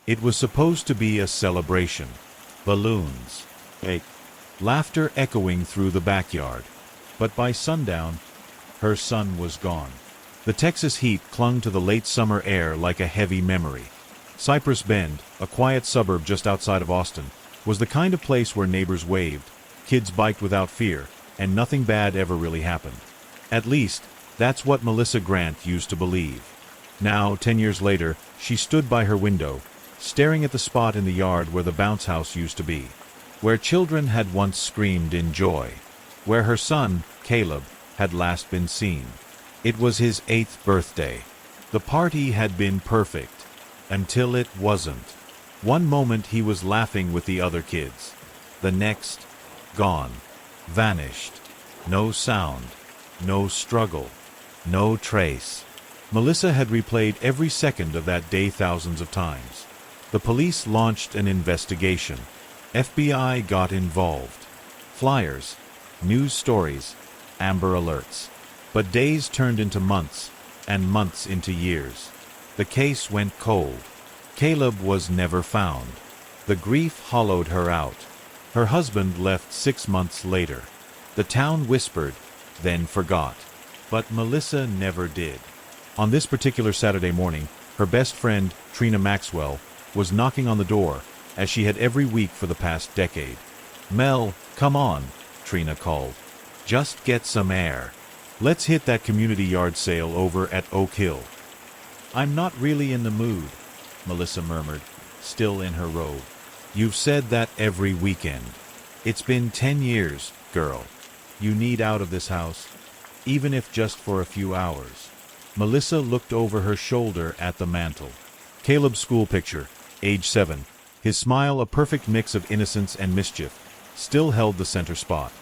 It was supposed to be a celebration. Balloons. Cake. Laughter echoing through the backyard. But by sundown, her son was gone. The Texas heat clung to the late summer air like a heavy memory. Cypress Bend, a quiet suburb just outside of Austin, was the kind of place where neighbors waved, kids biked without fear, and nothing bad ever really happened. At least, that's what Melissa Grant used to believe. Now, 10 years later, she stood by her window, staring at the spot in the yard where the bounce house used to be, where children had once screamed in joy, where her son, Caleb, had last been seen. It was his 8th birthday. The party had been perfect, until it wasn't. One moment he was laughing with the other kids. The next, gone. Vanished. No sound. No struggle. No trace. Melissa had replayed every second of that day thousands of times. The police launched an investigation. FBI got involved. Flyers, news stories, Amber Alerts. But days turned into months, and months into years. The case went cold. Caleb was never found. The grief hollowed her out. Her husband left 6 months later. The town whispered, then forgot. But Melissa never did. On this particular Saturday morning, her best friend, Trina Maxwell, was knocking on the door, as she had every week for the past decade. "Mel, come on," Trina called. "Just get some air. Let's hit that community yard sale over at Oak Hill." "I'm not really in the mood," Melissa murmured, still in her robe. "You've said that every weekend. It's been 10 years, girl. You need out of this house, even if just for a few hours." Melissa looked over her shoulder at the mantel. Caleb's school picture, age 7, his smile a perfect mix of innocence and mischief, still held the center spot.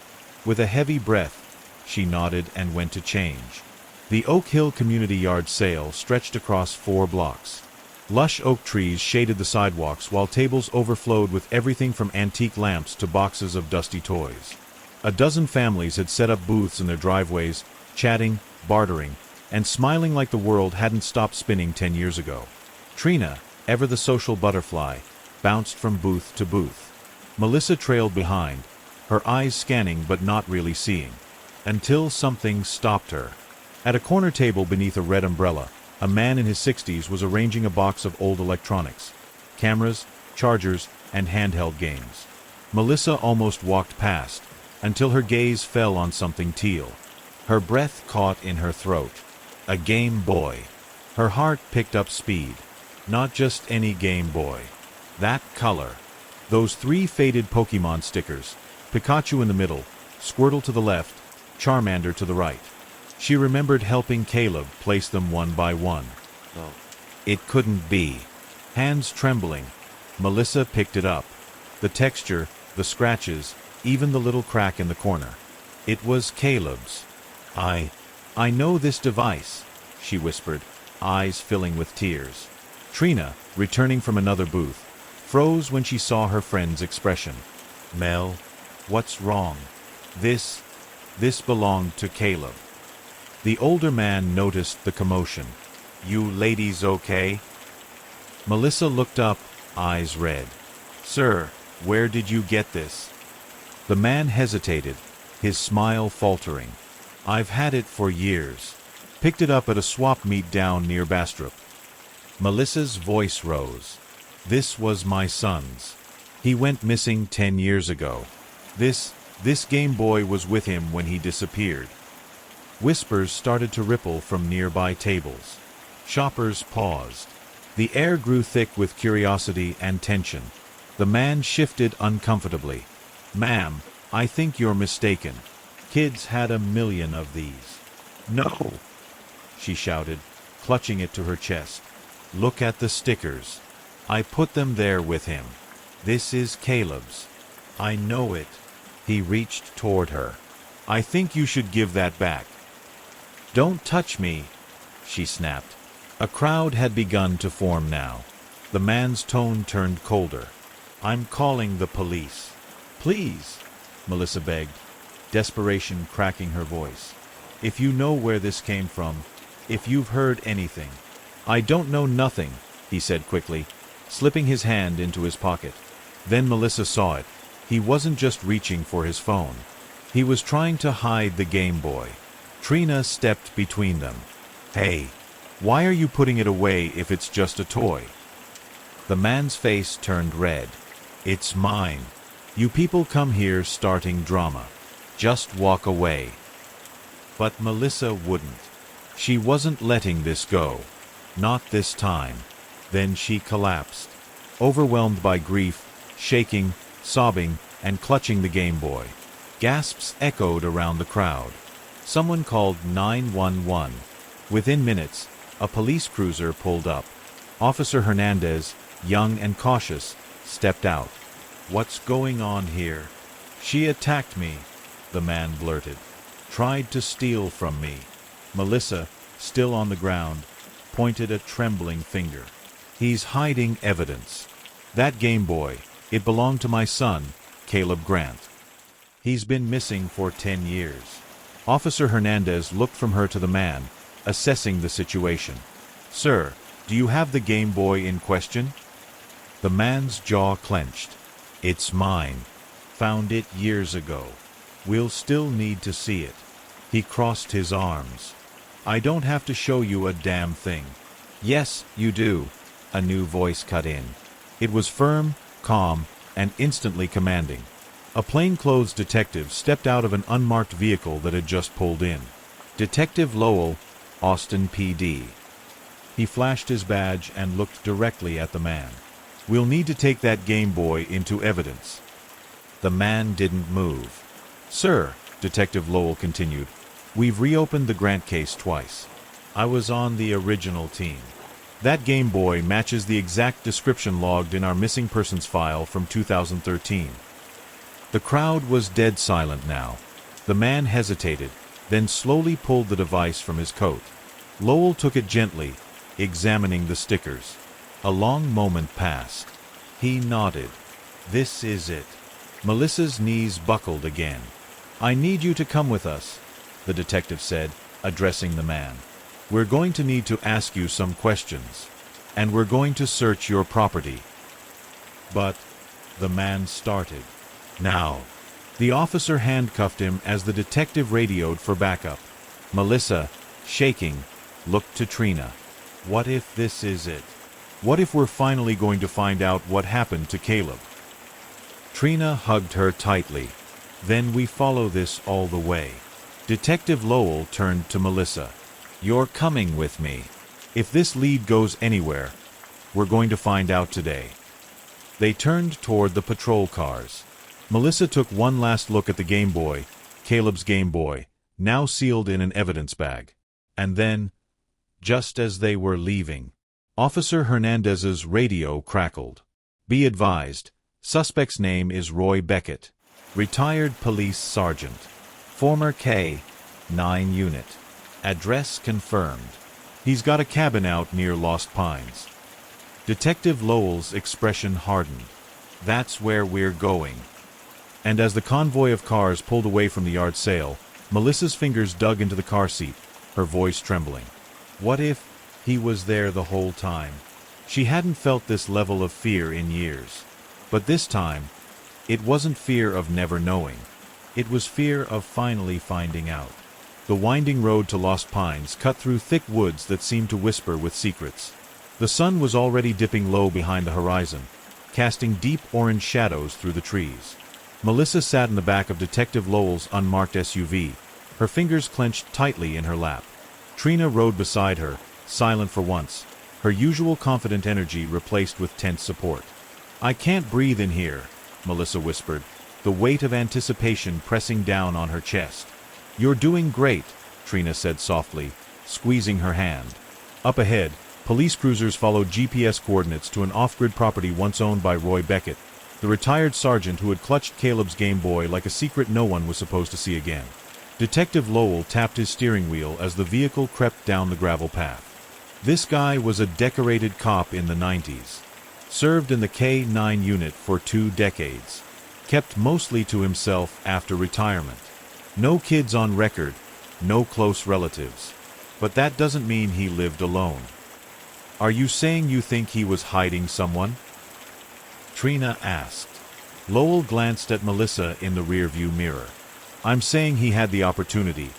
With a heavy breath, she nodded and went to change. The Oak Hill Community Yard sale stretched across 4 blocks. Lush oak trees shaded the sidewalks while tables overflowed with everything from antique lamps to boxes of dusty toys. A dozen families had set up booths in their driveways, chatting, bartering, and smiling like the world hadn't stopped spinning 10 years ago. Trina, ever the social butterfly, bounced from booth to booth. Melissa trailed behind, her eyes scanning but not really seeing, until something stopped her. At a corner table beneath a red umbrella, a man in his 60s was arranging a box of old electronics, cameras, chargers, and handheld games. Melissa almost walked past, until her gaze fell on something teal. Her breath caught in her throat. A Game Boy. Her heart picked up speed. Not just any Game Boy. That color. Those 3 faded Pokemon stickers, Pikachu in the middle, Squirtle to the left, Charmander to the right. She remembered helping Caleb place them one by one. Oh. It couldn't be. Hands trembling, Melissa picked it up. The texture, the scratches, even the little crack in the corner. It was Caleb's. I know this device," she whispered, eyes filling with tears. Trina, returning from another booth, froze when she saw her friend's expression. "Mel, what's wrong? This belonged to Caleb." The older man noticed the commotion. "You ladies okay?" Melissa looked up, eyes red. "Sir, where did you get this?" The man hesitated, his smile faltering. "I've had it for years. Picked it up at a swap meet down near Bastrop." Melissa's voice rose. "This was my son's. He went missing 10 years ago. This Game Boy was with him when he disappeared." Whispers started to ripple from nearby tables. Shoppers paused. The air grew thick with curiosity and tension. The man shifted uncomfortably. "Ma'am, I think you're mistaken. Kids had a million of these." "No!" she shouted, clutching it to her chest. "Look at the stickers. I put them there with him. This is Caleb's. I know it." He reached toward her. "I think you should give that back." "Don't touch me," she snapped. A crowd had begun to form now. The man's tone turned colder. "I'm calling the police." "Please," Melissa begged, desperation cracking her voice. "If you know where this came from, if you've heard anything." "I don't know nothing," he said quickly, slipping his hand into his pocket. Then Melissa saw it. He wasn't just reaching for his phone. He was trying to hide the Game Boy. Trina stepped between them. "Hey, why are you putting it away if it's just a toy?" The man's face turned red. "It's mine. You people come here starting drama. Just walk away." But Melissa wouldn't. She wasn't letting this go. Not this time. Then she collapsed, overwhelmed by grief, shaking, sobbing, and clutching the Game Boy. Gasps echoed around the crowd. Someone called 911. Within minutes, a police cruiser pulled up. Officer Hernandez, young and cautious, stepped out. "What's going on here?" "She attacked me," the man blurted. "Tried to steal from me." Melissa, still on the ground, pointed a trembling finger. "He's hiding evidence. That Game Boy, it belonged to my son, Caleb Grant. He's been missing for 10 years. Officer Hernandez looked from her to the man, assessing the situation. "Sir, do you have the Game Boy in question?" The man's jaw clenched. "It's mine. Found it years ago. We'll still need to see it." He crossed his arms. "I don't have to show you a damn thing." "Yes, you do," a new voice cut in. It was firm, calm, and instantly commanding. A plainclothes detective stepped out of an unmarked vehicle that had just pulled in. Detective Lowell, Austin PD. He flashed his badge and looked directly at the man. "We'll need to take that Game Boy into evidence." The man didn't move. "Sir," Detective Lowell continued, "we've reopened the Grant case twice. I was on the original team. That Game Boy matches the exact description logged in our missing persons file from 2013. The crowd was dead silent now. The man hesitated, then slowly pulled the device from his coat. Lowell took it gently, examining the stickers. A long moment passed. He nodded. "This is it." Melissa's knees buckled again. "I need you to come with us," the detective said, addressing the man. "We're going to need to ask you some questions, and we're going to search your property." But the man started. "Now." The officer handcuffed him as the detective radioed for backup. Melissa, shaking, looked to Trina. "What if this is it? What if we're finally going to find out what happened to Caleb?" Trina hugged her tightly. "Then we follow this all the way." Detective Lowell turned to Melissa. "You're coming with me. If this lead goes anywhere, we're going to find out today." They turned toward the patrol cars. Melissa took one last look at the Game Boy, Caleb's Game Boy, now sealed in an evidence bag. And then, just as they were leaving, Officer Hernandez's radio crackled. "Be advised, suspect's name is Roy Beckett, retired police sergeant, former K-9 unit. Address confirmed. He's got a cabin out near Lost Pines." Detective Lowell's expression hardened. "That's where we're going." And as the convoy of cars pulled away from the yard sale, Melissa's fingers dug into the car seat, her voice trembling. What if he was there the whole time? She hadn't felt this level of fear in years. But this time, it wasn't fear of never knowing. It was fear of finally finding out. The winding road to Lost Pines cut through thick woods that seemed to whisper with secrets. The sun was already dipping low behind the horizon, casting deep orange shadows through the trees. Melissa sat in the back of Detective Lowell's unmarked SUV, her fingers clenched tightly in her lap. Trina rode beside her, silent for once, her usual confident energy replaced with tense support. "I can't breathe in here," Melissa whispered, the weight of anticipation pressing down on her chest. "You're doing great," Trina said softly, squeezing her hand. Up ahead, police cruisers followed GPS coordinates to an off-grid property once owned by Roy Beckett, the retired sergeant who had clutched Caleb's Game Boy like a secret no one was supposed to see again. Detective Lowell tapped his steering wheel as the vehicle crept down the gravel path. This guy was a decorated cop in the 90s. Served in the K-9 unit for 2 decades. Kept mostly to himself after retirement. No kids on record, no close relatives. But that doesn't mean he lived alone. Are you saying you think he was hiding someone? Trina asked. Lowell glanced at Melissa in the rearview mirror. I'm saying he had the opportunity,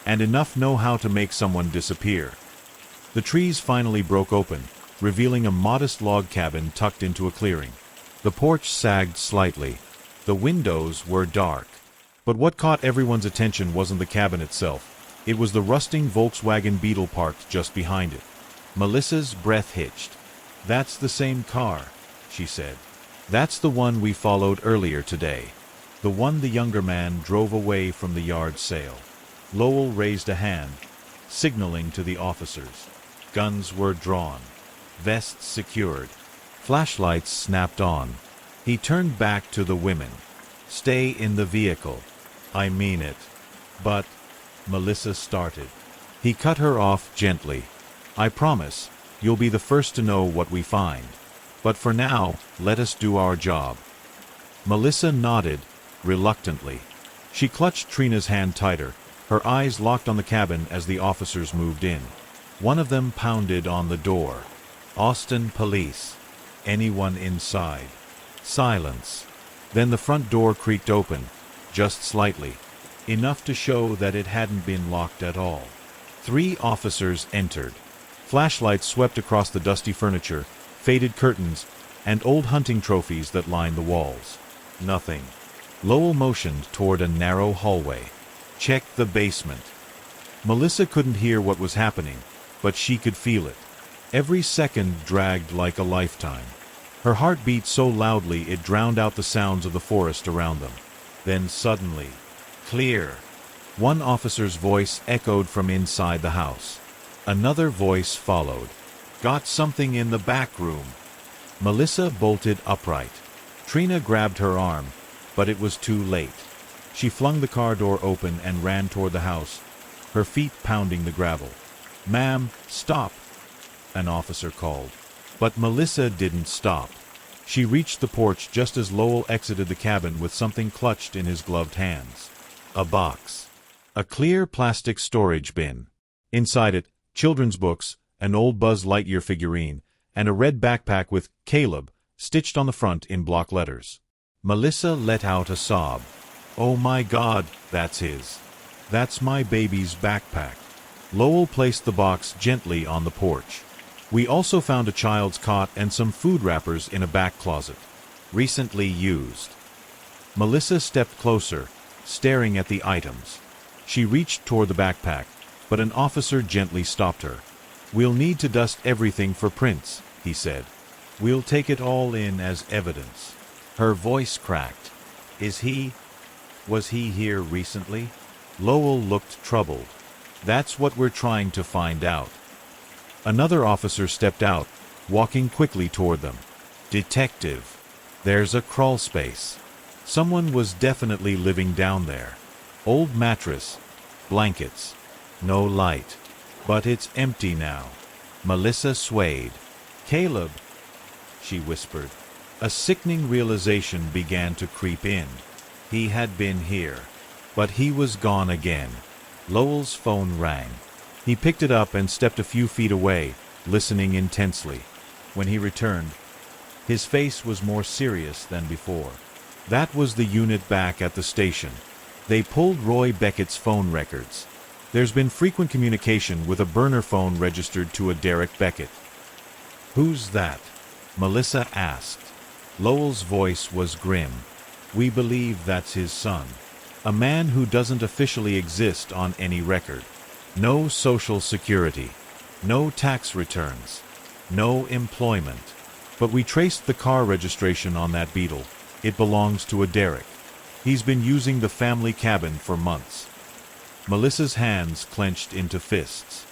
and enough know-how to make someone disappear. The trees finally broke open, revealing a modest log cabin tucked into a clearing. The porch sagged slightly. The windows were dark. But what caught everyone's attention wasn't the cabin itself. It was the rusting Volkswagen Beetle parked just behind it. Melissa's breath hitched. That's the same car, she said. That's the one we followed earlier today. The one the younger man drove away from the yard sale. Lowell raised a hand, signaling to the officers. Guns were drawn, vests secured, flashlights snapped on. He turned back to the women. Stay in the vehicle. I mean it. But, Melissa started. He cut her off gently. I promise, you'll be the first to know what we find. But for now, let us do our job. Melissa nodded, reluctantly. She clutched Trina's hand tighter, her eyes locked on the cabin as the officers moved in. One of them pounded on the door. Austin Police. Anyone inside? Silence. Then the front door creaked open, just slightly, enough to show that it hadn't been locked at all. 3 officers entered. Flashlights swept across the dusty furniture, faded curtains, and old hunting trophies that lined the walls. Nothing. Lowell motioned toward a narrow hallway. Check the basement. Melissa couldn't hear what was happening, but she could feel it. Every second dragged like a lifetime. Her heart beat so loudly it drowned out the sounds of the forest around them. Then suddenly, clear. One officer's voice echoed from inside the house. Another voice followed. Got something in the back room. Melissa bolted upright. Trina grabbed her arm, but it was too late. She flung the car door open and ran toward the house, her feet pounding the gravel. Ma'am, stop, an officer called. But Melissa didn't stop. She reached the porch just as Lowell exited the cabin with something clutched in his gloved hands. A box. A clear plastic storage bin. Inside it, children's books, an old Buzz Lightyear figurine, and a red backpack with Caleb stitched on the front in block letters. Melissa let out a sob. Oh my God, that's his. That's my baby's backpack. Lowell placed the box gently on the porch. We also found a child's cot and some food wrappers in a back closet. Recently used. Melissa stepped closer, staring at the items. She reached toward the backpack, but an officer gently stopped her. We'll need to dust everything for prints, he said. We'll take it all in as evidence. Her voice cracked. Was he here recently? Lowell looked troubled. That's what we're trying to find out. Another officer stepped out, walking quickly toward them. Detective. There's a crawl space. Someone was definitely living down there. Old mattress, blankets, no light. But it's empty now. Melissa swayed. Caleb, she whispered. A sickening realization began to creep in. He had been here, but he was gone again. Lowell's phone rang. He picked it up and stepped a few feet away, listening intensely. When he returned, his face was more serious than before. That was the unit back at the station. They pulled Roy Beckett's phone records. There's been frequent communication with a burner phone registered to a Derek Beckett. Who's that? Melissa asked. Lowell's voice was grim. We believe that's his son. A man who doesn't officially exist on any record. No social security. No tax returns. No employment. But we traced the car registration on that Beetle. It belongs to a Derek. He's been using the family cabin for months. Melissa's hands clenched into fists.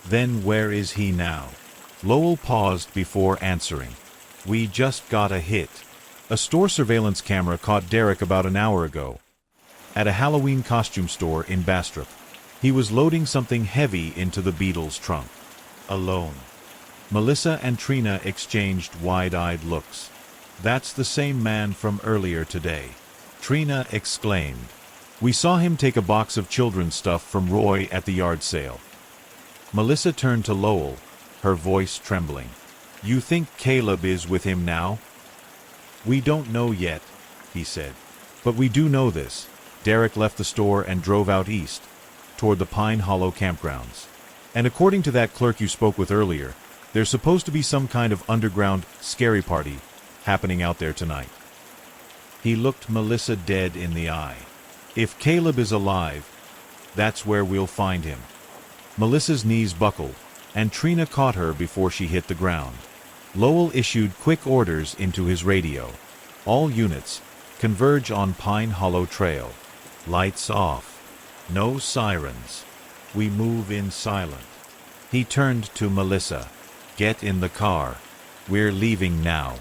Then where is he now? Lowell paused before answering. We just got a hit. A store surveillance camera caught Derek about an hour ago. At a Halloween costume store in Bastrop. He was loading something heavy into the Beetle's trunk. Alone. Melissa and Trina exchanged wide-eyed looks. That's the same man from earlier today. Trina exclaimed. We saw him take a box of children's stuff from Roy at the yard sale. Melissa turned to Lowell, her voice trembling. "You think Caleb is with him now?" "We don't know yet," he said. "But we do know this. Derek left the store and drove out east, toward the Pine Hollow campgrounds. And according to that clerk you spoke with earlier, there's supposed to be some kind of underground scary party happening out there tonight." He looked Melissa dead in the eye. "If Caleb is alive, that's where we'll find him." Melissa's knees buckled, and Trina caught her before she hit the ground. Lowell issued quick orders into his radio. "All units, converge on Pine Hollow Trail. Lights off. No sirens. We move in silent." He turned to Melissa. "Get in the car. We're leaving now."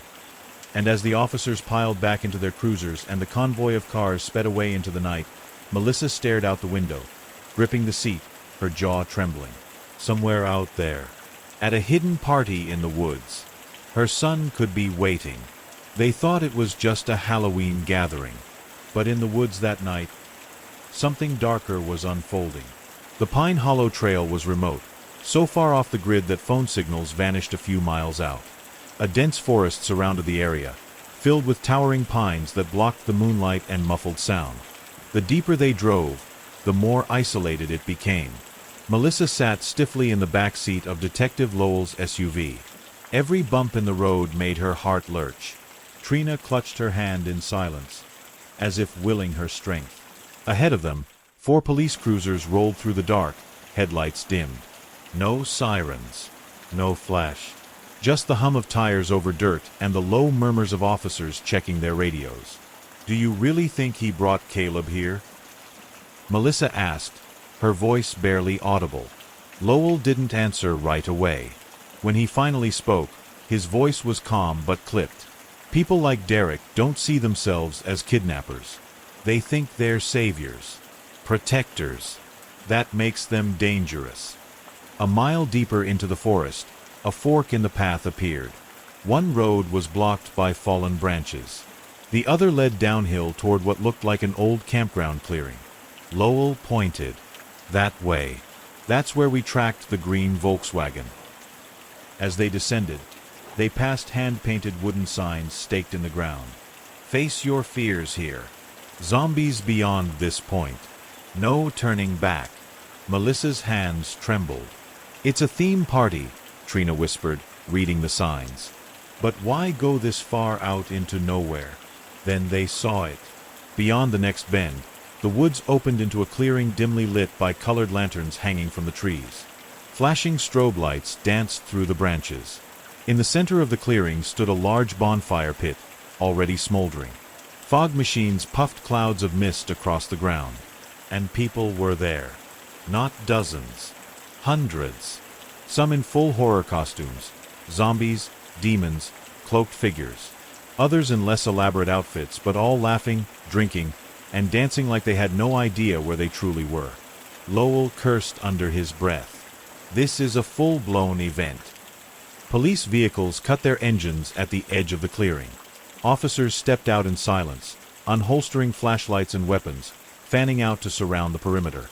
And as the officers piled back into their cruisers and the convoy of cars sped away into the night, Melissa stared out the window, gripping the seat, her jaw trembling. Somewhere out there, at a hidden party in the woods, her son could be waiting. They thought it was just a Halloween gathering, but in the woods that night, something darker was unfolding. The Pine Hollow Trail was remote, so far off the grid that phone signals vanished a few miles out. A dense forest surrounded the area, filled with towering pines that blocked the moonlight and muffled sound. The deeper they drove, the more isolated it became. Melissa sat stiffly in the back seat of Detective Lowell's SUV. Every bump in the road made her heart lurch. Trina clutched her hand in silence, as if willing her strength. Ahead of them, 4 police cruisers rolled through the dark, headlights dimmed. No sirens, no flash. Just the hum of tires over dirt and the low murmurs of officers checking their radios. "Do you really think he brought Caleb here?" Melissa asked, her voice barely audible. Lowell didn't answer right away. When he finally spoke, his voice was calm but clipped. "People like Derek don't see themselves as kidnappers. They think they're saviors, protectors. That makes them dangerous." A mile deeper into the forest, a fork in the path appeared. One road was blocked by fallen branches. The other led downhill toward what looked like an old campground clearing. Lowell pointed. "That way. That's where we tracked the green Volkswagen." As they descended, they passed hand-painted wooden signs staked in the ground. "Face your fears here. Zombies beyond this point. No turning back." Melissa's hands trembled. "It's a theme party," Trina whispered, reading the signs. "But why go this far out into nowhere?" Then they saw it. Beyond the next bend, the woods opened into a clearing dimly lit by colored lanterns hanging from the trees. Flashing strobe lights danced through the branches. In the center of the clearing stood a large bonfire pit, already smoldering. Fog machines puffed clouds of mist across the ground. And people were there. Not dozens. Hundreds. Some in full horror costumes. Zombies, demons, cloaked figures. Others in less elaborate outfits, but all laughing, drinking, and dancing like they had no idea where they truly were. Lowell cursed under his breath. This is a full-blown event. Police vehicles cut their engines at the edge of the clearing. Officers stepped out in silence, unholstering flashlights and weapons, fanning out to surround the perimeter.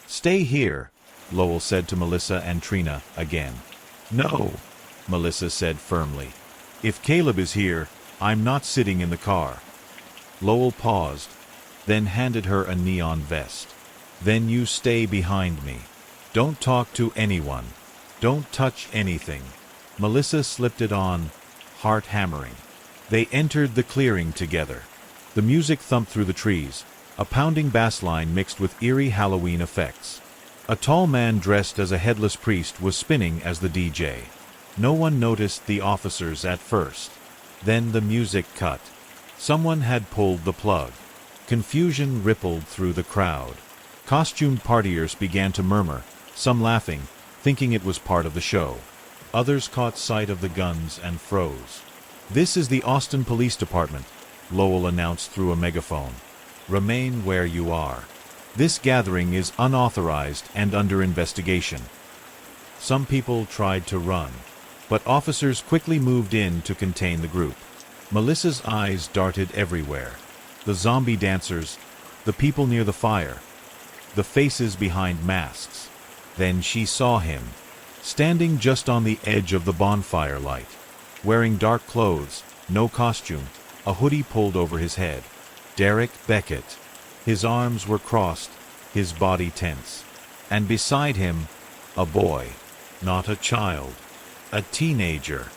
"Stay here," Lowell said to Melissa and Trina again. "No," Melissa said firmly. "If Caleb is here, I'm not sitting in the car." Lowell paused, then handed her a neon vest. "Then you stay behind me. Don't talk to anyone. Don't touch anything." Melissa slipped it on, heart hammering. They entered the clearing together. The music thumped through the trees, a pounding bass line mixed with eerie Halloween effects. A tall man dressed as a headless priest was spinning as the DJ. No one noticed the officers at first. Then the music cut. Someone had pulled the plug. Confusion rippled through the crowd. Costumed partiers began to murmur, some laughing, thinking it was part of the show. Others caught sight of the guns and froze. "This is the Austin Police Department," Lowell announced through a megaphone. "Remain where you are. This gathering is unauthorized and under investigation." Some people tried to run, but officers quickly moved in to contain the group. Melissa's eyes darted everywhere. The zombie dancers, the people near the fire, the faces behind masks. Then she saw him, standing just on the edge of the bonfire light, wearing dark clothes, no costume, a hoodie pulled over his head. Derek Beckett. His arms were crossed, his body tense. And beside him, a boy, not a child, a teenager,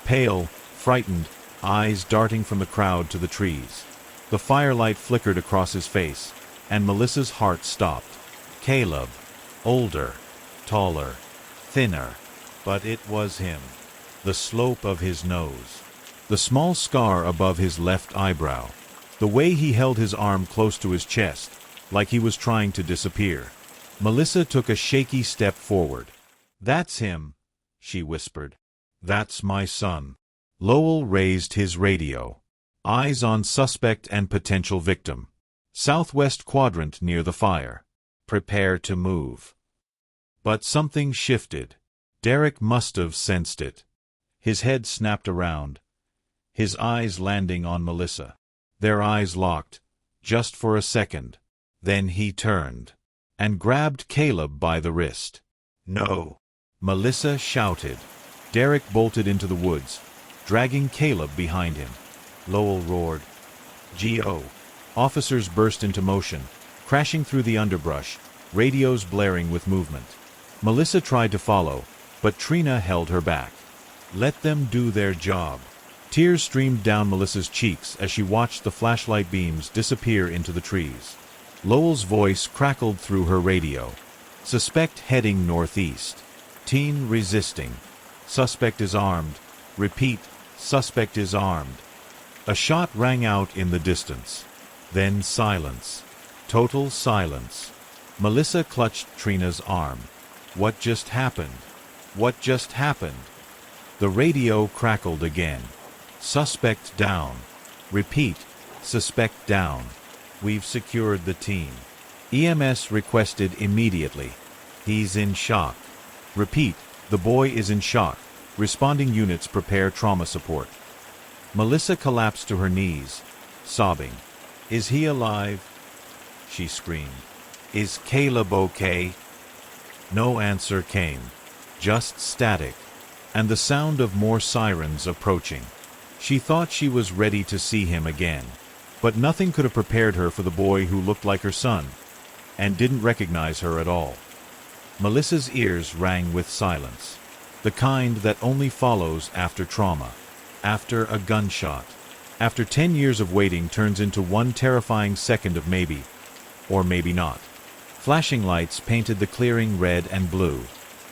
pale, frightened, eyes darting from the crowd to the trees. The firelight flickered across his face, and Melissa's heart stopped. Caleb, older, taller, thinner, but it was him. The slope of his nose, the small scar above his left eyebrow, the way he held his arm close to his chest, like he was trying to disappear. Melissa took a shaky step forward. "That's him," she whispered. "That's my son." Lowell raised his radio. Eyes on suspect and potential victim. Southwest quadrant near the fire. Prepare to move. But something shifted. Derek must have sensed it. His head snapped around, his eyes landing on Melissa. Their eyes locked, just for a second. Then he turned and grabbed Caleb by the wrist. "No!" Melissa shouted. Derek bolted into the woods, dragging Caleb behind him. Lowell roared. "G.O." Officers burst into motion, crashing through the underbrush, radios blaring with movement. Melissa tried to follow, but Trina held her back. Let them do their job. Tears streamed down Melissa's cheeks as she watched the flashlight beams disappear into the trees. Lowell's voice crackled through her radio. "Suspect heading northeast. Teen resisting. Suspect is armed. Repeat, suspect is armed." A shot rang out in the distance. Then silence. Total silence. Melissa clutched Trina's arm. What just happened? What just happened? The radio crackled again. "Suspect down. Repeat, suspect down. We've secured the teen. EMS requested immediately. He's in shock. Repeat, the boy is in shock. Responding units prepare trauma support." Melissa collapsed to her knees, sobbing. "Is he alive?" she screamed. "Is Caleb okay?" No answer came. Just static, and the sound of more sirens approaching. She thought she was ready to see him again, but nothing could have prepared her for the boy who looked like her son, and didn't recognize her at all. Melissa's ears rang with silence, the kind that only follows after trauma, after a gunshot, after 10 years of waiting turns into one terrifying second of maybe, or maybe not. Flashing lights painted the clearing red and blue.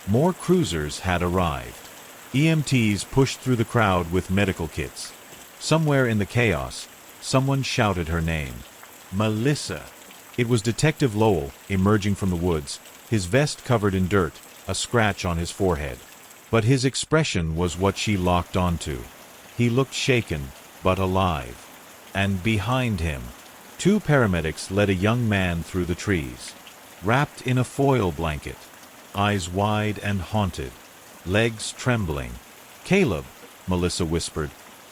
More cruisers had arrived. EMTs pushed through the crowd with medical kits. Somewhere in the chaos, someone shouted her name. "Melissa!" It was Detective Lowell, emerging from the woods, his vest covered in dirt, a scratch on his forehead. But his expression was what she locked onto. He looked shaken, but alive. And behind him, 2 paramedics led a young man through the trees, wrapped in a foil blanket, eyes wide and haunted, legs trembling. "Caleb," Melissa whispered,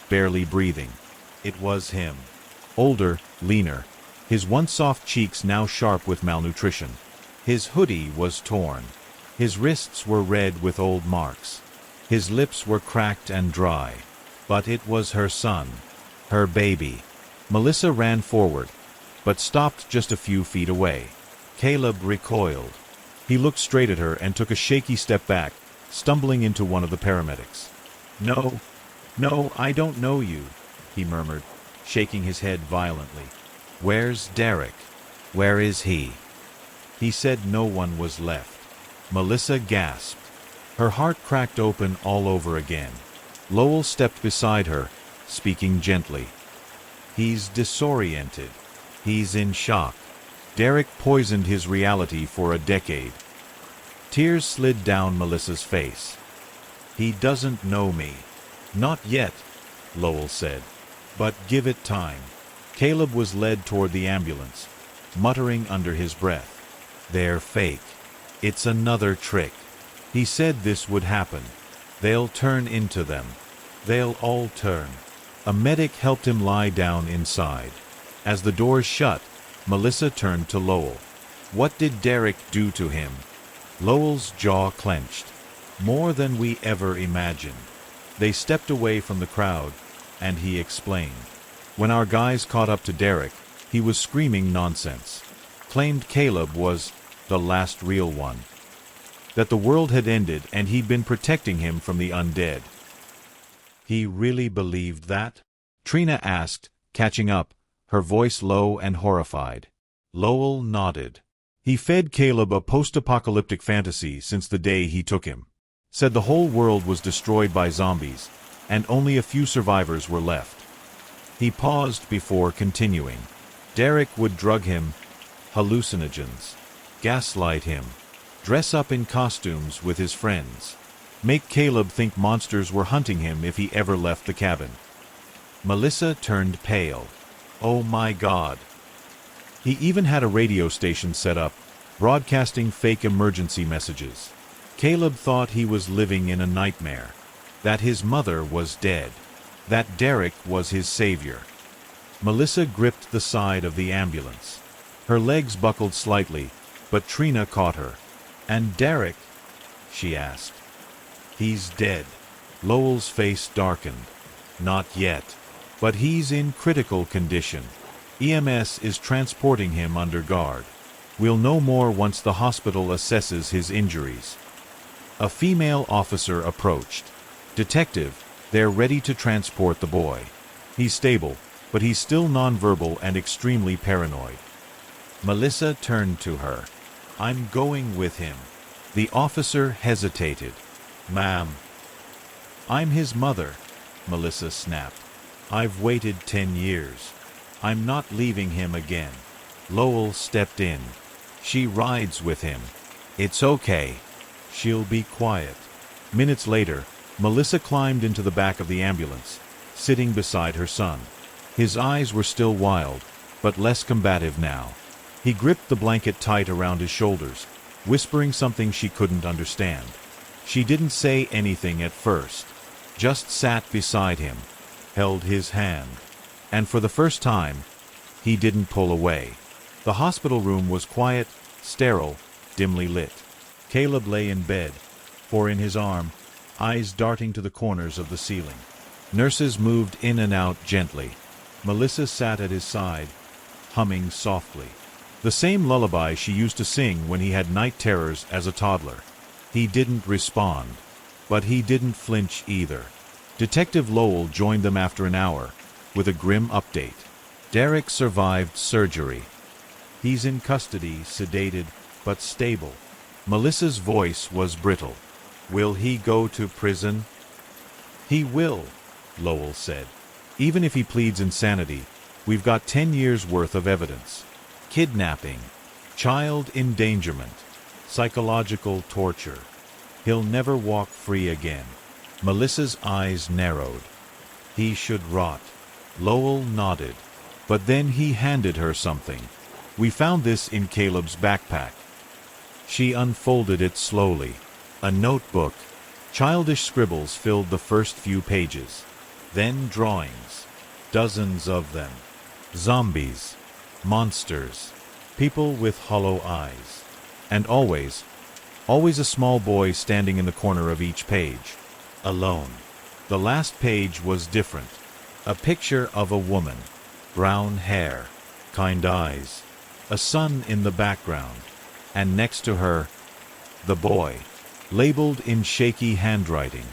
barely breathing. It was him. Older, leaner, his once soft cheeks now sharp with malnutrition. His hoodie was torn. His wrists were red with old marks. His lips were cracked and dry. But it was her son, her baby. Melissa ran forward, but stopped just a few feet away. Caleb recoiled. He looked straight at her and took a shaky step back, stumbling into one of the paramedics. "No, no, I don't know you," he murmured, shaking his head violently. "Where's Derek? Where is he?" He said no one was left. Melissa gasped. Her heart cracked open all over again. Lowell stepped beside her, speaking gently. "He's disoriented. He's in shock. Derek poisoned his reality for a decade." Tears slid down Melissa's face. "He doesn't know me." "Not yet," Lowell said. "But give it time." Caleb was led toward the ambulance, muttering under his breath. "They're fake. It's another trick. He said this would happen. They'll turn into them. They'll all turn." A medic helped him lie down inside. As the doors shut, Melissa turned to Lowell. "What did Derek do to him?" Lowell's jaw clenched. More than we ever imagined. They stepped away from the crowd, and he explained. When our guys caught up to Derek, he was screaming nonsense. Claimed Caleb was the last real one. That the world had ended and he'd been protecting him from the undead. He really believed that? Trina asked, catching up, her voice low and horrified. Lowell nodded. He fed Caleb a post-apocalyptic fantasy since the day he took him. Said the whole world was destroyed by zombies, and only a few survivors were left. He paused before continuing. Derek would drug him, hallucinogens, gaslight him, dress up in costumes with his friends, make Caleb think monsters were hunting him if he ever left the cabin. Melissa turned pale. Oh my God. He even had a radio station set up, broadcasting fake emergency messages. Caleb thought he was living in a nightmare, that his mother was dead, that Derek was his savior. Melissa gripped the side of the ambulance. Her legs buckled slightly, but Trina caught her. And Derek? She asked. He's dead. Lowell's face darkened. Not yet. But he's in critical condition. EMS is transporting him under guard. We'll know more once the hospital assesses his injuries. A female officer approached. Detective, they're ready to transport the boy. He's stable, but he's still nonverbal and extremely paranoid. Melissa turned to her. I'm going with him. The officer hesitated. Ma'am. I'm his mother, Melissa snapped. I've waited 10 years. I'm not leaving him again. Lowell stepped in. She rides with him. It's okay. She'll be quiet. Minutes later, Melissa climbed into the back of the ambulance, sitting beside her son. His eyes were still wild, but less combative now. He gripped the blanket tight around his shoulders, whispering something she couldn't understand. She didn't say anything at first, just sat beside him, held his hand. And for the first time, he didn't pull away. The hospital room was quiet, sterile, dimly lit. Caleb lay in bed, for in his arm, eyes darting to the corners of the ceiling. Nurses moved in and out gently. Melissa sat at his side, humming softly. The same lullaby she used to sing when he had night terrors as a toddler. He didn't respond, but he didn't flinch either. Detective Lowell joined them after an hour, with a grim update. Derek survived surgery. He's in custody, sedated, but stable. Melissa's voice was brittle. Will he go to prison? He will, Lowell said. Even if he pleads insanity, we've got 10 years' worth of evidence. Kidnapping, child endangerment, psychological torture. He'll never walk free again. Melissa's eyes narrowed. He should rot. Lowell nodded. But then he handed her something. We found this in Caleb's backpack. She unfolded it slowly. A notebook. Childish scribbles filled the first few pages. Then drawings. Dozens of them. Zombies. Monsters. People with hollow eyes. And always a small boy standing in the corner of each page. Alone. The last page was different. A picture of a woman. Brown hair. Kind eyes. A son in the background. And next to her, the boy. Labeled in shaky handwriting.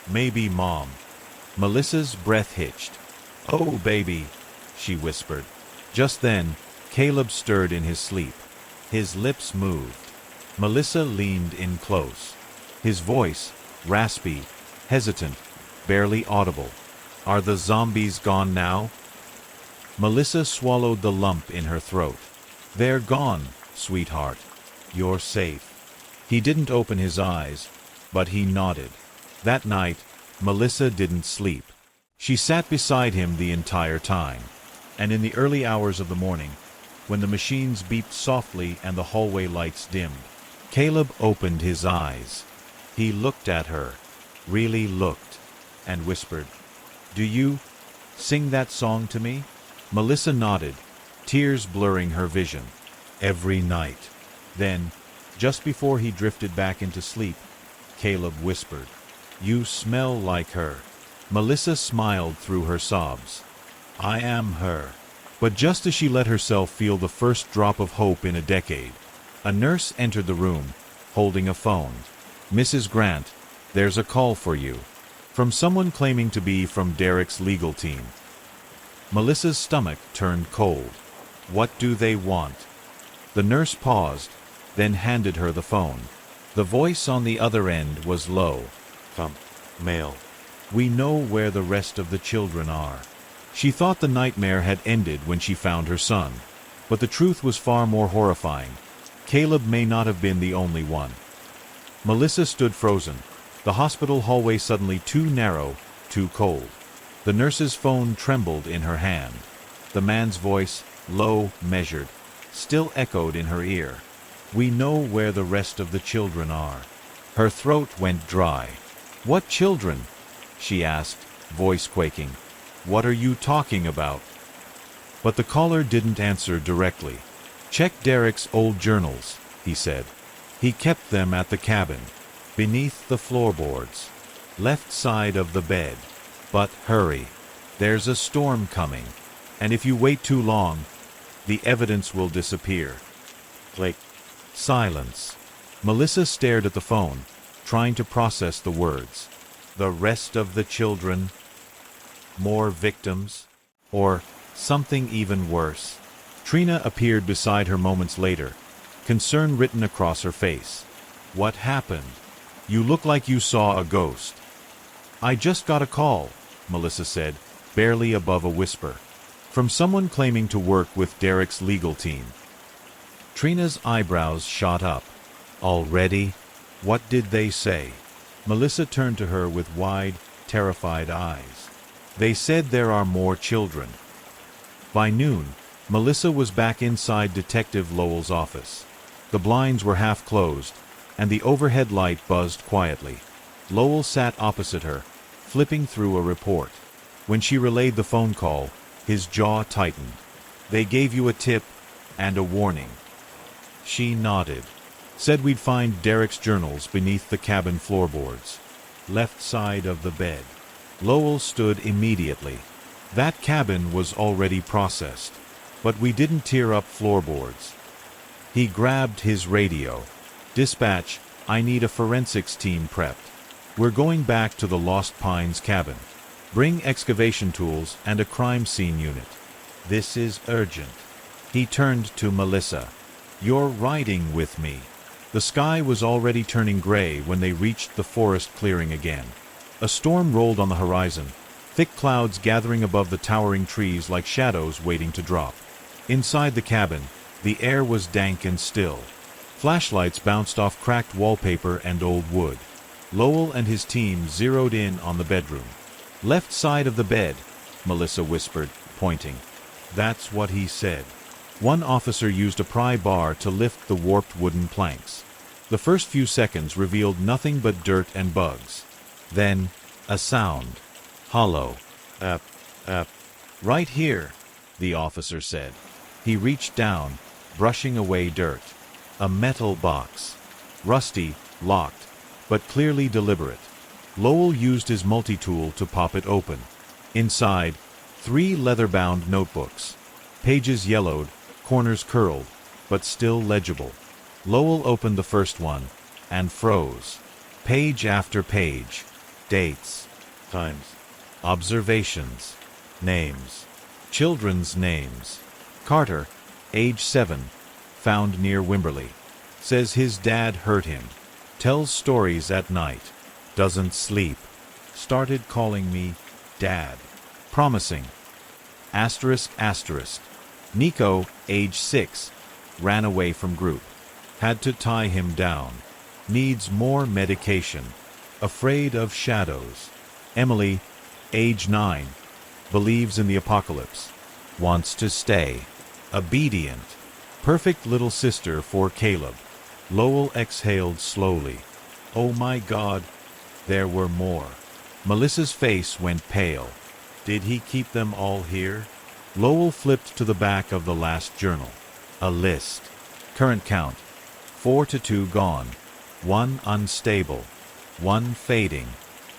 Maybe Mom. Melissa's breath hitched. Oh, baby, she whispered. Just then, Caleb stirred in his sleep. His lips moved. Melissa leaned in close. His voice, raspy, hesitant, barely audible. Are the zombies gone now? Melissa swallowed the lump in her throat. They're gone, sweetheart. You're safe. He didn't open his eyes, but he nodded. That night, Melissa didn't sleep. She sat beside him the entire time. And in the early hours of the morning, when the machines beeped softly and the hallway lights dimmed, Caleb opened his eyes. He looked at her, really looked, and whispered, Do you sing that song to me? Melissa nodded, tears blurring her vision. Every night. Then, just before he drifted back into sleep, Caleb whispered. You smell like her. Melissa smiled through her sobs. I am her. But just as she let herself feel the first drop of hope in a decade, a nurse entered the room, holding a phone. Mrs. Grant, there's a call for you. From someone claiming to be from Derek's legal team. Melissa's stomach turned cold. What do they want? The nurse paused, then handed her the phone. The voice on the other end was low. Male. We know where the rest of the children are. She thought the nightmare had ended when she found her son. But the truth was far more horrifying. Caleb may not have been the only one. Melissa stood frozen. The hospital hallway suddenly too narrow, too cold. The nurse's phone trembled in her hand. The man's voice, low, measured, still echoed in her ear. We know where the rest of the children are. Her throat went dry. What children? She asked, voice quaking. What are you talking about? But the caller didn't answer directly. Check Derek's old journals, he said. He kept them at the cabin, beneath the floorboards, left side of the bed. But hurry. There's a storm coming, and if you wait too long, the evidence will disappear. Silence. Melissa stared at the phone, trying to process the words. The rest of the children? More victims? Or something even worse? Trina appeared beside her moments later, concern written across her face. What happened? You look like you saw a ghost. I just got a call, Melissa said, barely above a whisper, from someone claiming to work with Derek's legal team. Trina's eyebrows shot up. Already? What did they say? Melissa turned to her with wide, terrified eyes. They said there are more children. By noon, Melissa was back inside Detective Lowell's office. The blinds were half closed, and the overhead light buzzed quietly. Lowell sat opposite her, flipping through a report. When she relayed the phone call, his jaw tightened. They gave you a tip and a warning. She nodded. Said we'd find Derek's journals beneath the cabin floorboards. Left side of the bed. Lowell stood immediately. That cabin was already processed, but we didn't tear up floorboards. He grabbed his radio. Dispatch, I need a forensics team prepped. We're going back to the Lost Pines cabin. Bring excavation tools and a crime scene unit. This is urgent. He turned to Melissa. You're riding with me. The sky was already turning gray when they reached the forest clearing again. A storm rolled on the horizon, thick clouds gathering above the towering trees like shadows waiting to drop. Inside the cabin, the air was dank and still. Flashlights bounced off cracked wallpaper and old wood. Lowell and his team zeroed in on the bedroom. Left side of the bed, Melissa whispered, pointing. That's what he said. One officer used a pry bar to lift the warped wooden planks. The first few seconds revealed nothing but dirt and bugs. Then, a sound. Hollow. Right here, the officer said. He reached down, brushing away dirt. A metal box. Rusty, locked, but clearly deliberate. Lowell used his multi-tool to pop it open. Inside, 3 leather-bound notebooks. Pages yellowed, corners curled, but still legible. Lowell opened the first one, and froze. Page after page. Dates. Times. Observations. Names. Children's names. Carter, age 7, found near Wimberley. Says his dad hurt him. Tells stories at night. Doesn't sleep. Started calling me Dad. Promising. Asterisk asterisk. Nico, age 6, ran away from group. Had to tie him down. Needs more medication. Afraid of shadows. Emily, age 9, believes in the apocalypse. Wants to stay. Obedient. Perfect little sister for Caleb. Lowell exhaled slowly. Oh my God, there were more. Melissa's face went pale. Did he keep them all here? Lowell flipped to the back of the last journal. A list. Current count. 4 to 2 gone. 1 unstable. one fading.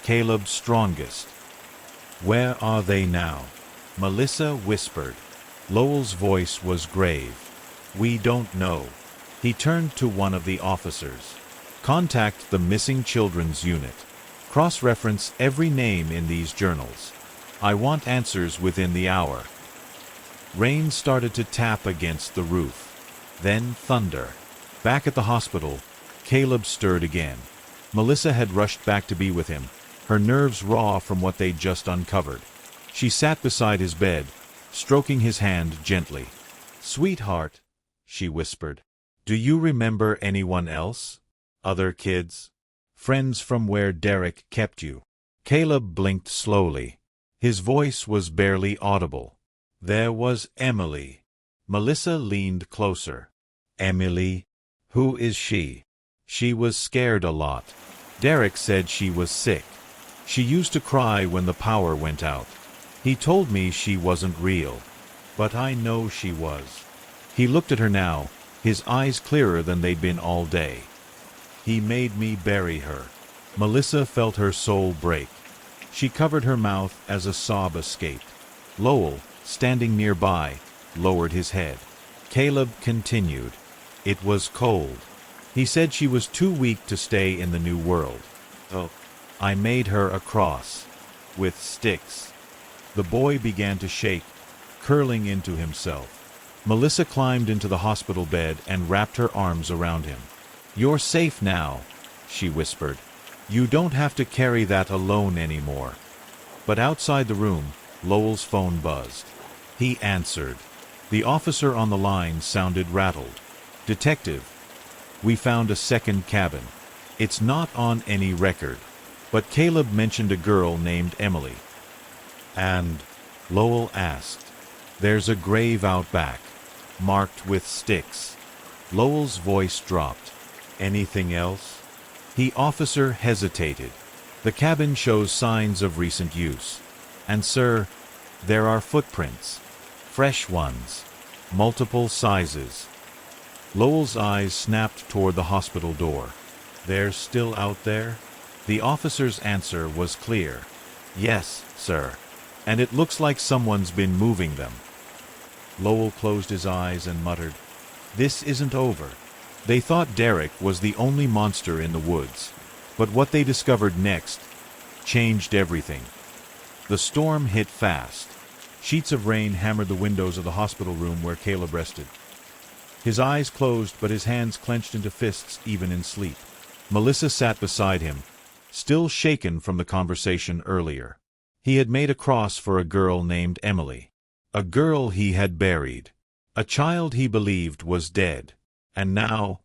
Caleb's strongest. Where are they now? Melissa whispered. Lowell's voice was grave. We don't know. He turned to one of the officers. Contact the missing children's unit. Cross-reference every name in these journals. I want answers within the hour. Rain started to tap against the roof. Then thunder. Back at the hospital, Caleb stirred again. Melissa had rushed back to be with him, her nerves raw from what they'd just uncovered. She sat beside his bed, stroking his hand gently. Sweetheart, she whispered, do you remember anyone else? Other kids? Friends from where Derek kept you? Caleb blinked slowly. His voice was barely audible. There was Emily. Melissa leaned closer. Emily? Who is she? She was scared a lot. Derek said she was sick. She used to cry when the power went out. He told me she wasn't real. But I know she was. He looked at her now, his eyes clearer than they'd been all day. He made me bury her. Melissa felt her soul break. She covered her mouth as a sob escaped. Lowell, standing nearby, lowered his head. Caleb continued. It was cold. He said she was too weak to stay in the new world. Oh, I made her a cross. With sticks. The boy began to shake, curling into himself. Melissa climbed into the hospital bed and wrapped her arms around him. You're safe now, she whispered. You don't have to carry that alone anymore. But outside the room, Lowell's phone buzzed. He answered. The officer on the line sounded rattled. Detective, we found a second cabin. It's not on any record, but Caleb mentioned a girl named Emily. And Lowell asked, there's a grave out back, marked with sticks. Lowell's voice dropped. Anything else? The officer hesitated. The cabin shows signs of recent use. And sir, there are footprints. Fresh ones. Multiple sizes. Lowell's eyes snapped toward the hospital door. They're still out there? The officer's answer was clear. Yes, sir. And it looks like someone's been moving them. Lowell closed his eyes and muttered, this isn't over. They thought Derek was the only monster in the woods. But what they discovered next changed everything. The storm hit fast. Sheets of rain hammered the windows of the hospital room where Caleb rested. His eyes closed, but his hands clenched into fists even in sleep. Melissa sat beside him, still shaken from the conversation earlier. He had made a cross for a girl named Emily. A girl he had buried. A child he believed was dead. And now,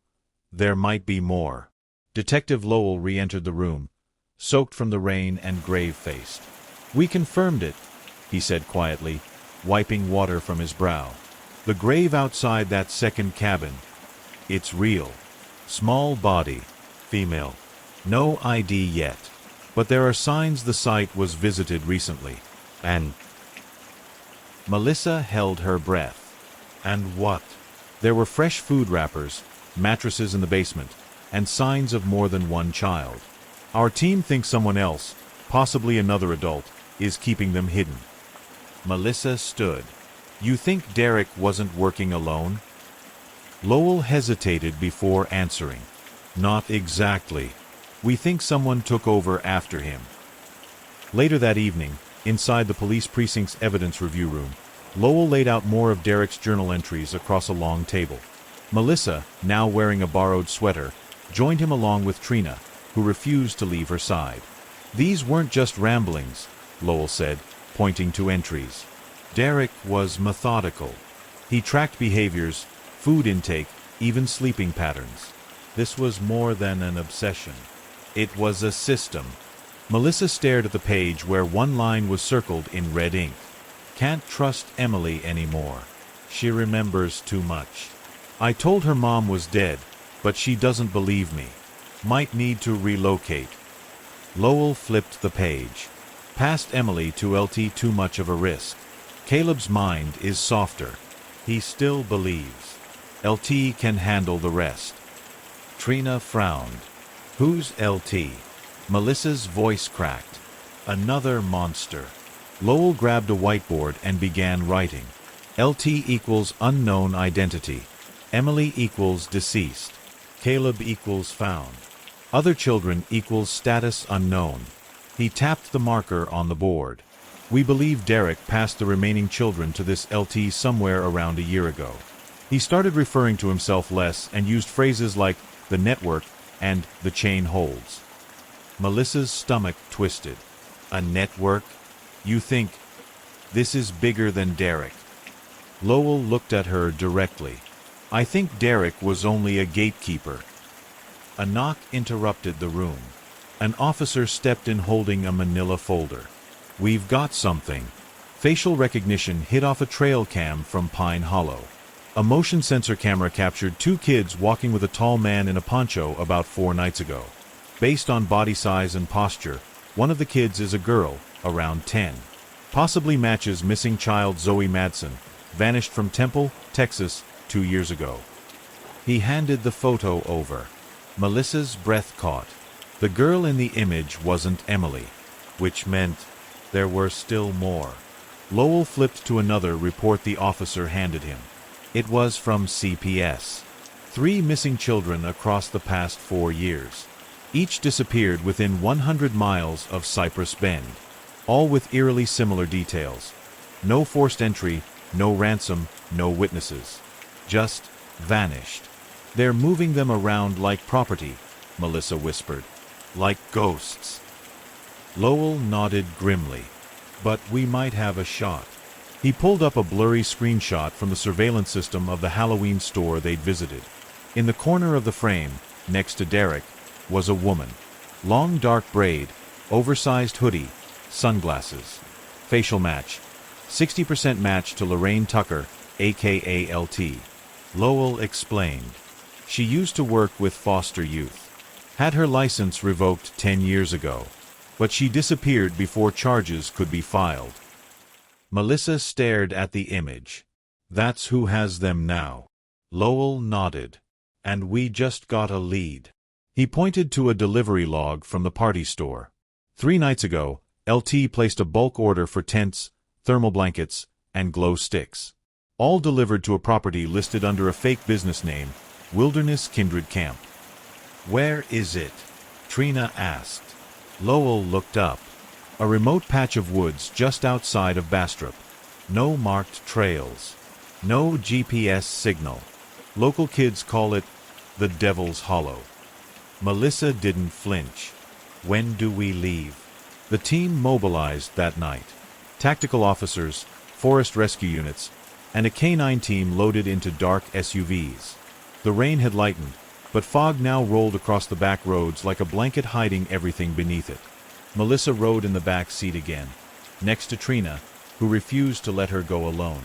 there might be more. Detective Lowell re-entered the room, soaked from the rain and grave-faced. We confirmed it, he said quietly, wiping water from his brow. The grave outside that second cabin. It's real. Small body. Female. No ID yet. But there are signs the site was visited recently. And Melissa held her breath. And what? There were fresh food wrappers, mattresses in the basement, and signs of more than one child. Our team thinks someone else, possibly another adult, is keeping them hidden. Melissa stood. You think Derek wasn't working alone? Lowell hesitated before answering. Not exactly. We think someone took over after him. Later that evening, inside the police precinct's evidence review room, Lowell laid out more of Derek's journal entries across a long table. Melissa, now wearing a borrowed sweater, joined him along with Trina, who refused to leave her side. These weren't just ramblings, Lowell said, pointing to entries. Derek was methodical. He tracked behaviors, food intake, even sleeping patterns. This was more than an obsession. It was a system. Melissa stared at the page where one line was circled in red ink. Can't trust Emily anymore. She remembers too much. I told her mom was dead, but she doesn't believe me. Might need to relocate. Lowell flipped the page. Past Emily to LT, too much of a risk. Caleb's mind is softer. He still believes. LT can handle the rest. Trina frowned. Who's LT? Melissa's voice cracked. Another monster. Lowell grabbed a whiteboard and began writing. LT equals unknown identity. Emily equals deceased. Caleb equals found. Other children equals status unknown. He tapped the marker on the board. We believe Derek passed the remaining children to this LT somewhere around a year ago. He started referring to himself less and used phrases like the network and the chain holds. Melissa's stomach twisted. A network? You think this is bigger than Derek? Lowell looked at her directly. I think Derek was only a gatekeeper. A knock interrupted the room. An officer stepped in holding a manila folder. We've got something. Facial recognition hit off a trail cam from Pine Hollow. A motion sensor camera captured two kids walking with a tall man in a poncho about 4 nights ago. Based on body size and posture, one of the kids is a girl, around 10. Possibly matches missing child Zoe Madsen, vanished from Temple, Texas, 2 years ago. He handed the photo over. Melissa's breath caught. The girl in the image wasn't Emily, which meant there were still more. Lowell flipped to another report the officer handed him. It was from CPS. 3 missing children across the past 4 years. Each disappeared within 100 miles of Cypress Bend. All with eerily similar details. No forced entry, no ransom, no witnesses. Just vanished. They're moving them around like property, Melissa whispered. Like ghosts. Lowell nodded grimly. But we might have a shot. He pulled up a blurry screenshot from the surveillance system of the Halloween store they'd visited. In the corner of the frame, next to Derek, was a woman. Long dark braid, oversized hoodie, sunglasses. Facial match. 60% match to Lorraine Tucker, aka LT. Lowell explained. She used to work with foster youth. Had her license revoked 10 years ago. But she disappeared before charges could be filed. Melissa stared at the image. That's who has them now. Lowell nodded. And we just got a lead. He pointed to a delivery log from the party store. 3 nights ago, LT placed a bulk order for tents, thermal blankets, and glow sticks. All delivered to a property listed under a fake business name, Wilderness Kindred Camp. Where is it? Trina asked. Lowell looked up. A remote patch of woods just outside of Bastrop. No marked trails. No GPS signal. Local kids call it the Devil's Hollow. Melissa didn't flinch. When do we leave? The team mobilized that night. Tactical officers, forest rescue units, and a K-9 team loaded into dark SUVs. The rain had lightened, but fog now rolled across the back roads like a blanket hiding everything beneath it. Melissa rode in the back seat again, next to Trina, who refused to let her go alone.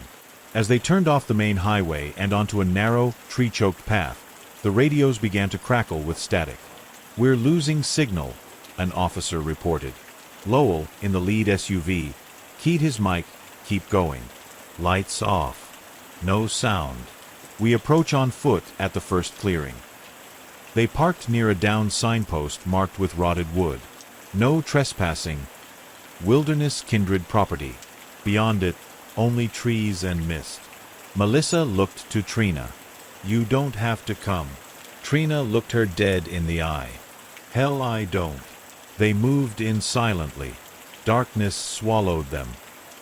As they turned off the main highway and onto a narrow, tree-choked path, the radios began to crackle with static. We're losing signal, an officer reported. Lowell, in the lead SUV, keyed his mic, keep going. Lights off. No sound. We approach on foot at the first clearing. They parked near a down signpost marked with rotted wood. No trespassing. Wilderness Kindred property. Beyond it, only trees and mist. Melissa looked to Trina. You don't have to come. Trina looked her dead in the eye. Hell, I don't. They moved in silently. Darkness swallowed them.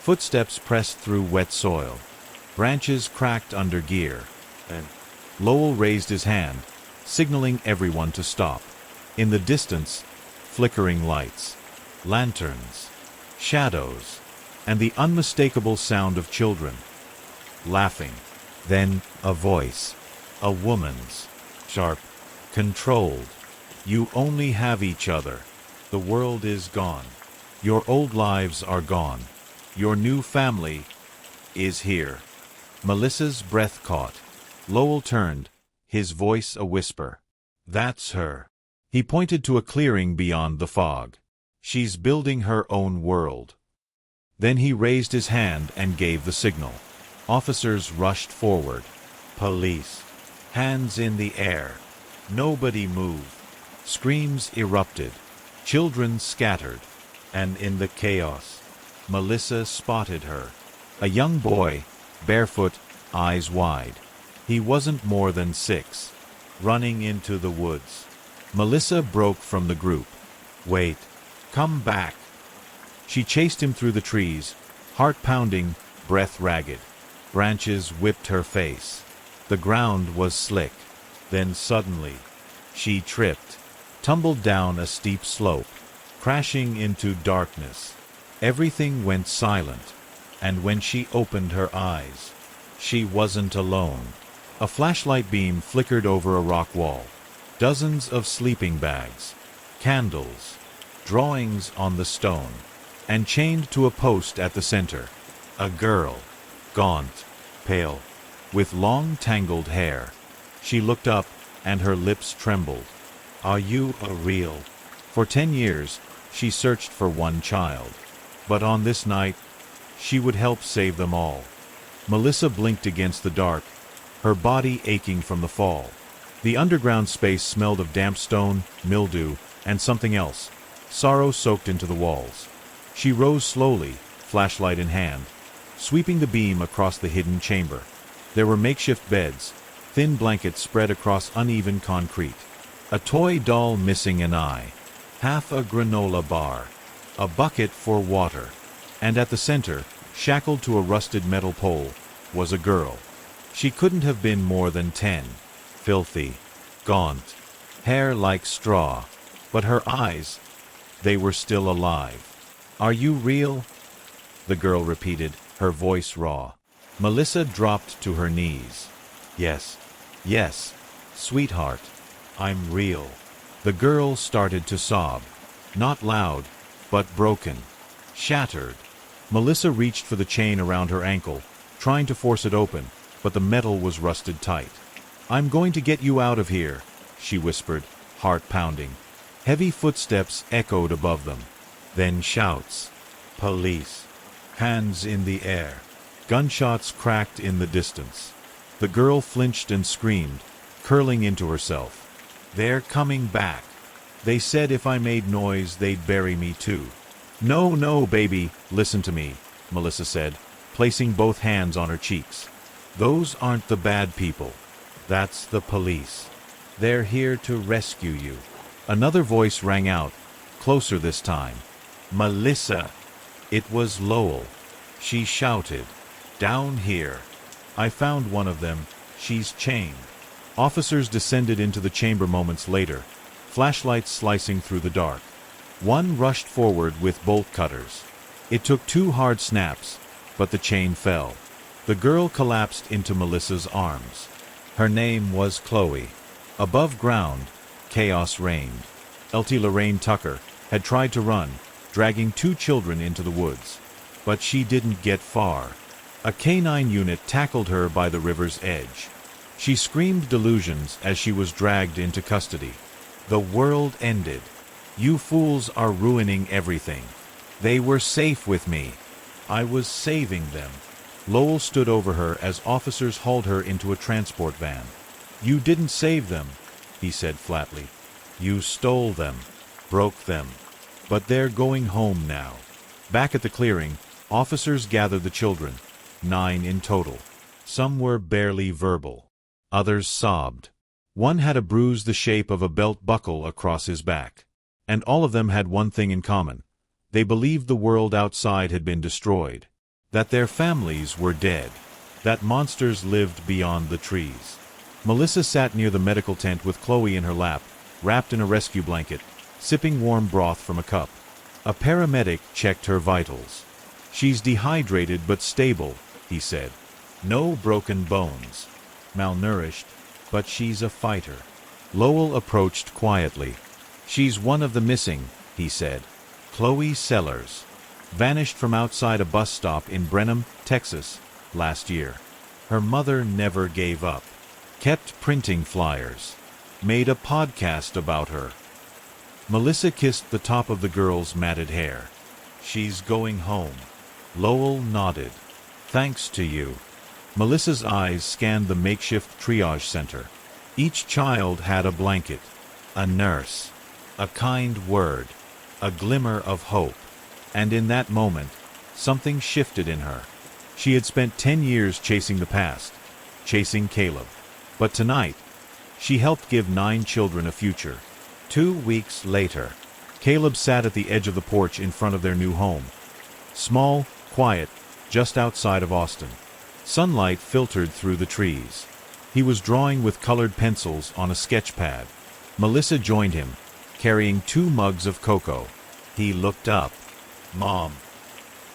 Footsteps pressed through wet soil. Branches cracked under gear. And Lowell raised his hand, signaling everyone to stop. In the distance, flickering lights, lanterns, shadows, and the unmistakable sound of children. Laughing. Then, a voice. A woman's. Sharp. Controlled. You only have each other. The world is gone. Your old lives are gone. Your new family is here. Melissa's breath caught. Lowell turned, his voice a whisper. That's her. He pointed to a clearing beyond the fog. She's building her own world. Then he raised his hand and gave the signal. Officers rushed forward. Police. Hands in the air. Nobody moved. Screams erupted. Children scattered, and in the chaos, Melissa spotted her. A young boy, barefoot, eyes wide. He wasn't more than 6, running into the woods. Melissa broke from the group. "Wait, come back." She chased him through the trees, heart pounding, breath ragged. Branches whipped her face. The ground was slick. Then suddenly, she tripped, tumbled down a steep slope, crashing into darkness. Everything went silent, and when she opened her eyes, she wasn't alone. A flashlight beam flickered over a rock wall. Dozens of sleeping bags, candles, drawings on the stone, and chained to a post at the center. A girl, gaunt, pale, with long tangled hair. She looked up, and her lips trembled. "Are you a real?" For 10 years, she searched for one child. But on this night, she would help save them all. Melissa blinked against the dark, her body aching from the fall. The underground space smelled of damp stone, mildew, and something else. Sorrow soaked into the walls. She rose slowly, flashlight in hand, sweeping the beam across the hidden chamber. There were makeshift beds, thin blankets spread across uneven concrete. A toy doll missing an eye, half a granola bar, a bucket for water, and at the center, shackled to a rusted metal pole, was a girl. She couldn't have been more than 10. Filthy, gaunt, hair like straw, but her eyes, they were still alive. "Are you real?" the girl repeated, her voice raw. Melissa dropped to her knees. "Yes, yes, sweetheart, I'm real." The girl started to sob, not loud, but broken, shattered. Melissa reached for the chain around her ankle, trying to force it open, but the metal was rusted tight. "I'm going to get you out of here," she whispered, heart pounding. Heavy footsteps echoed above them. Then shouts. "Police!" Hands in the air. Gunshots cracked in the distance. The girl flinched and screamed, curling into herself. "They're coming back. They said if I made noise, they'd bury me too." "No, no, baby, listen to me," Melissa said, placing both hands on her cheeks. "Those aren't the bad people. That's the police. They're here to rescue you." Another voice rang out, closer this time. "Melissa!" It was Lowell. She shouted, "Down here. I found one of them. She's chained." Officers descended into the chamber moments later, flashlights slicing through the dark. One rushed forward with bolt cutters. It took 2 hard snaps, but the chain fell. The girl collapsed into Melissa's arms. Her name was Chloe. Above ground, chaos reigned. Lt. Lorraine Tucker had tried to run, dragging 2 children into the woods. But she didn't get far. A K9 unit tackled her by the river's edge. She screamed delusions as she was dragged into custody. "The world ended. You fools are ruining everything. They were safe with me. I was saving them." Lowell stood over her as officers hauled her into a transport van. "You didn't save them," he said flatly. "You stole them, broke them. But they're going home now." Back at the clearing, officers gathered the children, 9 in total. Some were barely verbal. Others sobbed. One had a bruise the shape of a belt buckle across his back. And all of them had one thing in common. They believed the world outside had been destroyed. That their families were dead. That monsters lived beyond the trees. Melissa sat near the medical tent with Chloe in her lap, wrapped in a rescue blanket, sipping warm broth from a cup. A paramedic checked her vitals. "She's dehydrated but stable," he said. "No broken bones. Malnourished, but she's a fighter." Lowell approached quietly. "She's one of the missing," he said. "Chloe Sellers. Vanished from outside a bus stop in Brenham, Texas, last year. Her mother never gave up. Kept printing flyers. Made a podcast about her." Melissa kissed the top of the girl's matted hair. "She's going home." Lowell nodded. "Thanks to you." Melissa's eyes scanned the makeshift triage center. Each child had a blanket, a nurse, a kind word. a glimmer of hope. And in that moment, something shifted in her. She had spent 10 years chasing the past, chasing Caleb. But tonight, she helped give 9 children a future. 2 weeks later, Caleb sat at the edge of the porch in front of their new home. Small, quiet, just outside of Austin. Sunlight filtered through the trees. He was drawing with colored pencils on a sketch pad. Melissa joined him, carrying 2 mugs of cocoa. He looked up. Mom.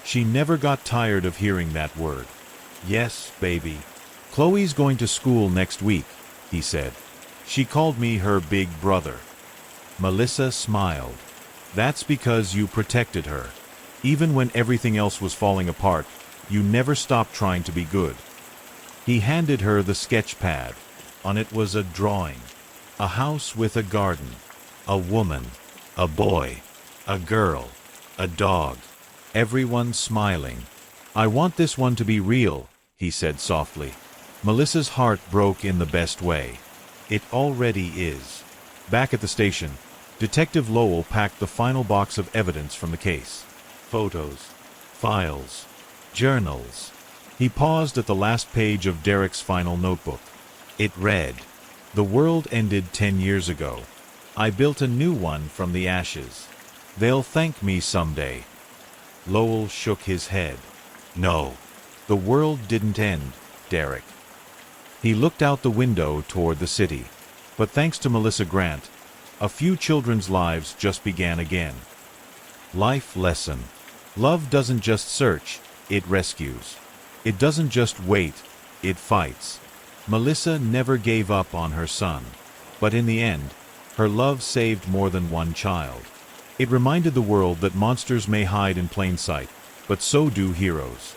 She never got tired of hearing that word. Yes, baby. Chloe's going to school next week, he said. She called me her big brother. Melissa smiled. That's because you protected her. Even when everything else was falling apart, you never stopped trying to be good. He handed her the sketch pad. On it was a drawing. A house with a garden. A woman. A boy. A girl. A dog. Everyone smiling. I want this one to be real, he said softly. Melissa's heart broke in the best way. It already is. Back at the station, Detective Lowell packed the final box of evidence from the case. Photos, files, journals. He paused at the last page of Derek's final notebook. It read, "The world ended 10 years ago. I built a new one from the ashes. They'll thank me someday." Lowell shook his head. No, the world didn't end, Derek. He looked out the window toward the city. But thanks to Melissa Grant, a few children's lives just began again. Life lesson. Love doesn't just search, it rescues. It doesn't just wait, it fights. Melissa never gave up on her son. But in the end, her love saved more than one child. It reminded the world that monsters may hide in plain sight, but so do heroes.